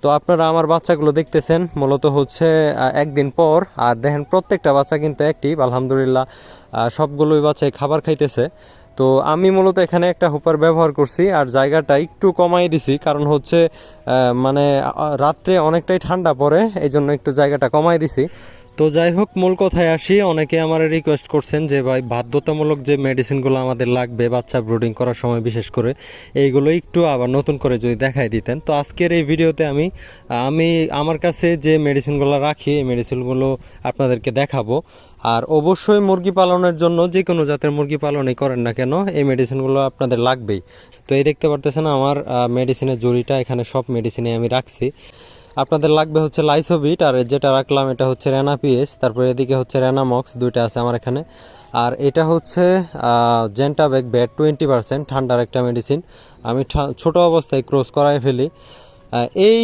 তো আপনারা আমার বাচ্চাগুলো দেখতেছেন মূলত হচ্ছে একদিন পর, আর দেখেন প্রত্যেকটা বাচ্চা কিন্তু অ্যাক্টিভ আলহামদুলিল্লাহ। সবগুলোই বাচ্চাই খাবার খাইতেছে। তো আমি মূলত এখানে একটা হুপার ব্যবহার করছি আর জায়গাটা একটু কমাই দিছি, কারণ হচ্ছে মানে রাত্রে অনেকটাই ঠান্ডা পড়ে, এই জন্য একটু জায়গাটা কমাই দিছি। তো যাই হোক, মূল কথায় আসি, অনেকে আমার রিকোয়েস্ট করছেন যে ভাই বাধ্যতামূলক যে মেডিসিনগুলো আমাদের লাগবে বাচ্চা ব্রুডিং করার সময় বিশেষ করে, এইগুলো একটু আবার নতুন করে যদি দেখাই দিতেন। তো আজকের এই ভিডিওতে আমি আমি আমার কাছে যে মেডিসিনগুলো রাখি এই মেডিসিনগুলো আপনাদেরকে দেখাবো। আর অবশ্যই মুরগি পালনের জন্য যে কোনো জাতের মুরগি পালনই করেন না কেন এই মেডিসিনগুলো আপনাদের লাগবেই। তো এই দেখতে পারতেছেন আমার মেডিসিনের জুড়িটা, এখানে সব মেডিসিনে আমি রাখছি। আপনাদের লাগবে হচ্ছে লাইসোবিট, আর যেটা রাখলাম এটা হচ্ছে রেনাপিএস, তারপরে এদিকে হচ্ছে রেনামক্স, দুইটা আছে আমার এখানে। আর এটা হচ্ছে জেন্টাবেক ব্যাট 20% ঠান্ডার একটা মেডিসিন, আমি ছোট অবস্থায় ক্রস করাই ফেলি। এই